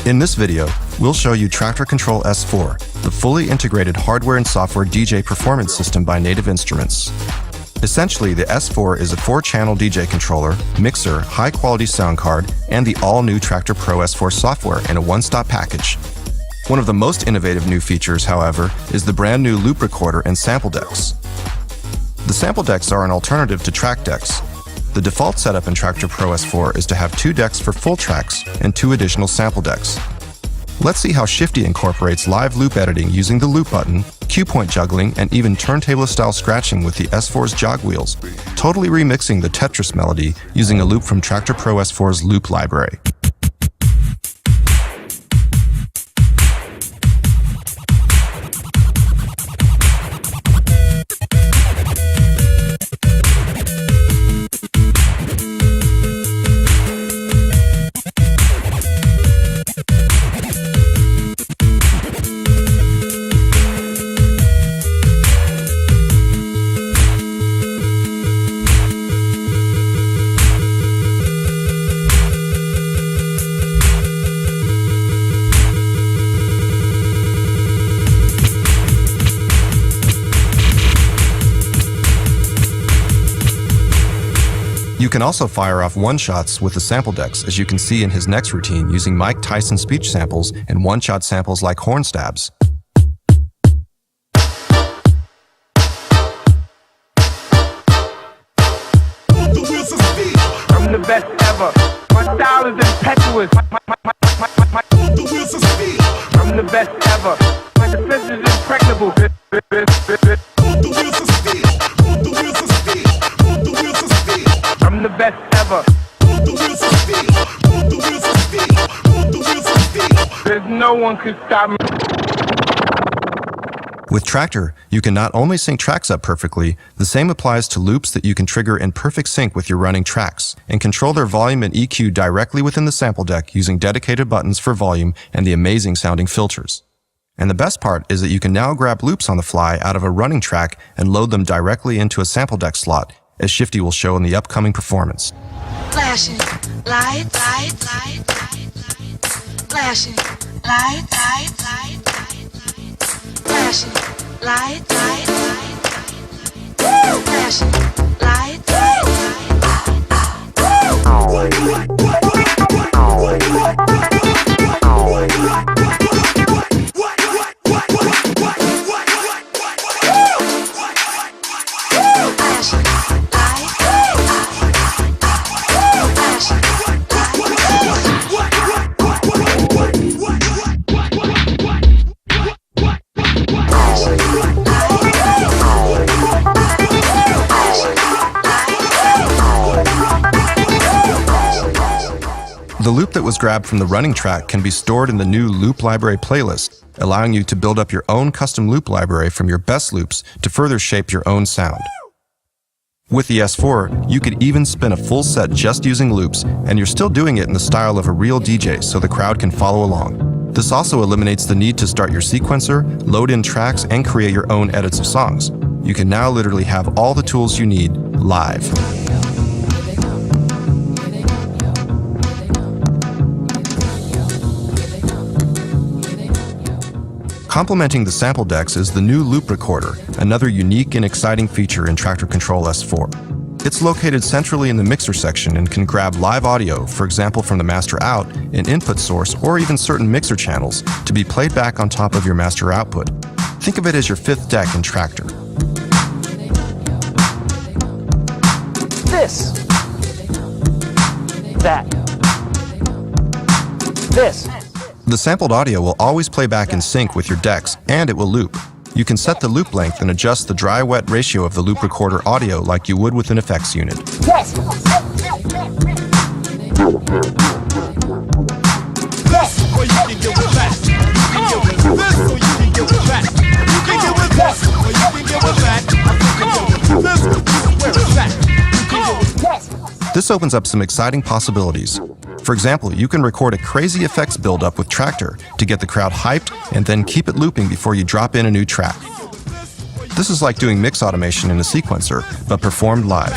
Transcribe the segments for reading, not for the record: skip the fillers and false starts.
In this video, we'll show you Traktor Kontrol S4, the fully integrated hardware and software DJ performance system by Native Instruments. Essentially, the S4 is a 4-channel DJ controller, mixer, high-quality sound card, and the all-new Traktor Pro S4 software in a one-stop package. One of the most innovative new features, however, is the brand new loop recorder and sample decks. The sample decks are an alternative to track decks. The default setup in Traktor Pro S4 is to have 2 decks for full tracks and 2 additional sample decks. Let's see how Shifty incorporates live loop editing using the loop button, cue point juggling, and even turntable-style scratching with the S4's jog wheels, totally remixing the Tetris melody using a loop from Traktor Pro S4's loop library. You can also fire off one-shots with the sample decks, as you can see in his next routine using Mike Tyson speech samples and one-shot samples like horn stabs. I'm the best ever. My style is impetuous. I'm the best ever. My defense is impregnable. I'm the best ever. There's no one can stop me. With Traktor, you can not only sync tracks up perfectly, the same applies to loops that you can trigger in perfect sync with your running tracks, and control their volume and EQ directly within the sample deck using dedicated buttons for volume and the amazing sounding filters. And the best part is that you can now grab loops on the fly out of a running track and load them directly into a sample deck slot, as Shifty will show in the upcoming performance. Flashing, light, light, light, light, light. Flashing, light, light, light, light, light. Flashing, light, light, light, light, light. Flashing, light, light, The loop that was grabbed from the running track can be stored in the new Loop Library playlist, allowing you to build up your own custom loop library from your best loops to further shape your own sound. With the S4, you could even spin a full set just using loops, and you're still doing it in the style of a real DJ so the crowd can follow along. This also eliminates the need to start your sequencer, load in tracks, and create your own edits of songs. You can now literally have all the tools you need live. Complementing the sample decks is the new loop recorder, another unique and exciting feature in Traktor Kontrol S4. It's located centrally in the mixer section and can grab live audio, for example from the master out, an input source, or even certain mixer channels, to be played back on top of your master output. Think of it as your 5th deck in Traktor. This. That. This. The sampled audio will always play back in sync with your decks, and it will loop. You can set the loop length and adjust the dry-wet ratio of the loop recorder audio like you would with an effects unit. Yes. This opens up some exciting possibilities. For example, you can record a crazy effects build-up with Traktor to get the crowd hyped and then keep it looping before you drop in a new track. This is like doing mix automation in a sequencer, but performed live.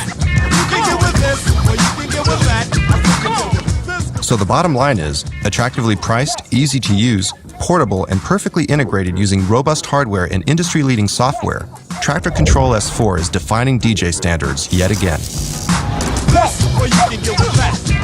So the bottom line is, attractively priced, easy to use, portable, and perfectly integrated using robust hardware and industry-leading software, Traktor Kontrol S4 is defining DJ standards yet again. Or you can get with